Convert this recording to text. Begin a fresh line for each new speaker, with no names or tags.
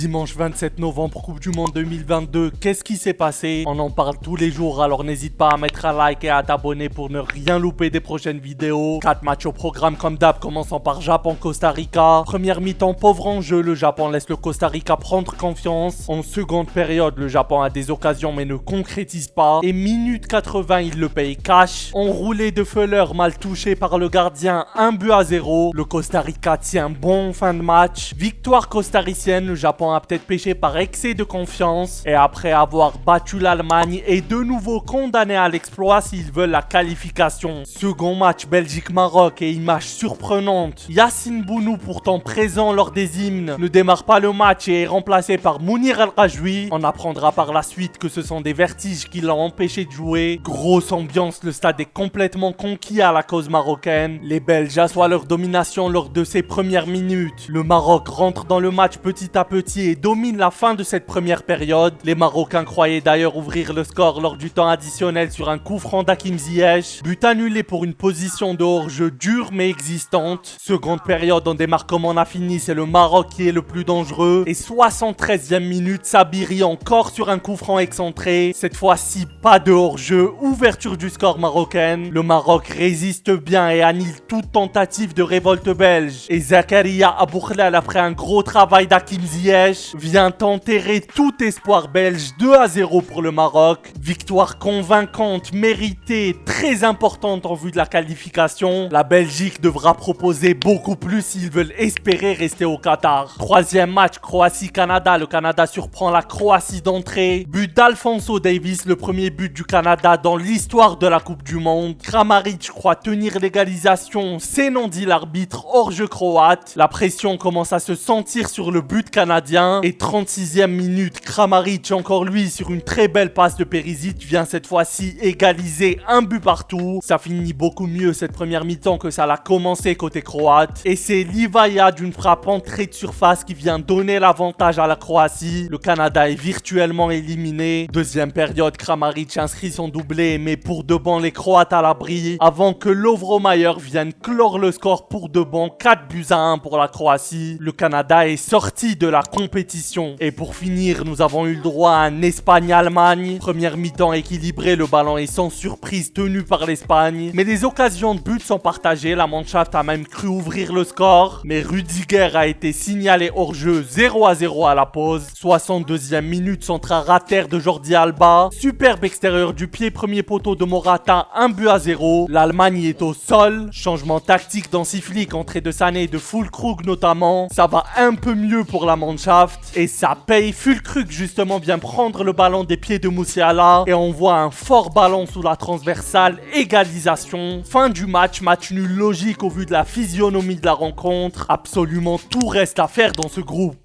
Dimanche 27 novembre, Coupe du Monde 2022, qu'est-ce qui s'est passé? On en parle tous les jours, alors n'hésite pas à mettre un like et à t'abonner pour ne rien louper des prochaines vidéos. 4 matchs au programme comme d'hab, commençant par Japon-Costa Rica. Première mi-temps, pauvre en jeu, le Japon laisse le Costa Rica prendre confiance. En seconde période, le Japon a des occasions mais ne concrétise pas. Et minute 80, il le paye cash. Enroulé de Fuller, mal touché par le gardien, 1-0. Le Costa Rica tient bon en fin de match. Victoire costaricienne, le Japon a peut-être péché par excès de confiance. Et après avoir battu l'Allemagne, est de nouveau condamné à l'exploit s'ils veulent la qualification. Second match Belgique-Maroc et image surprenante. Yassine Bounou, pourtant présent lors des hymnes, ne démarre pas le match et est remplacé par Mounir El Rajwi. On apprendra par la suite que ce sont des vertiges qui l'ont empêché de jouer. Grosse ambiance, le stade est complètement conquis à la cause marocaine. Les Belges assoient leur domination lors de ces premières minutes. Le Maroc rentre dans le match petit à petit et domine la fin de cette première période. Les Marocains croyaient d'ailleurs ouvrir le score lors du temps additionnel sur un coup franc d'Hakim Ziyech. But annulé pour une position de hors-jeu dure mais existante. Seconde période, on démarre comme on a fini, c'est le Maroc qui est le plus dangereux. Et 73e minute, Sabiri encore sur un coup franc excentré. Cette fois-ci, pas de hors-jeu, ouverture du score marocaine. Le Maroc résiste bien et annule toute tentative de révolte belge. Et Zakaria Aboukhlal, après un gros travail d'Hakim Ziyech, vient enterrer tout espoir belge. 2-0 pour le Maroc. Victoire convaincante, méritée, très importante en vue de la qualification. La Belgique devra proposer beaucoup plus s'ils veulent espérer rester au Qatar. Troisième match, Croatie-Canada. Le Canada surprend la Croatie d'entrée. But d'Alphonso Davies, le premier but du Canada dans l'histoire de la Coupe du Monde. Kramaric croit tenir l'égalisation, c'est non dit l'arbitre, hors-jeu croate. La pression commence à se sentir sur le but canadien. Et 36e minute, Kramaric, encore lui, sur une très belle passe de Perisic, vient cette fois-ci égaliser un but partout. Ça finit beaucoup mieux cette première mi-temps que ça l'a commencé côté croate. Et c'est Livaja d'une frappe entrée de surface qui vient donner l'avantage à la Croatie. Le Canada est virtuellement éliminé. Deuxième période, Kramaric inscrit son doublé, mais pour de bon les Croates à l'abri, avant que Lovro Mayer vienne clore le score pour de bon. 4-1 pour la Croatie. Le Canada est sorti de la compétition. Et pour finir, nous avons eu le droit à un Espagne-Allemagne. Première mi-temps équilibrée, le ballon est sans surprise tenu par l'Espagne. Mais les occasions de but sont partagées, la Mannschaft a même cru ouvrir le score. Mais Rudiger a été signalé hors jeu, 0-0 à la pause. 62e minute, centre à terre de Jordi Alba. Superbe extérieur du pied, premier poteau de Morata, 1-0. L'Allemagne est au sol. Changement tactique dans Siflik, entrée de Sané et de Füllkrug notamment. Ça va un peu mieux pour la Mannschaft. Et ça paye. Füllkrug justement vient prendre le ballon des pieds de Musiala. Et on voit un fort ballon sous la transversale. Égalisation. Fin du match. Match nul logique au vu de la physionomie de la rencontre. Absolument tout reste à faire dans ce groupe.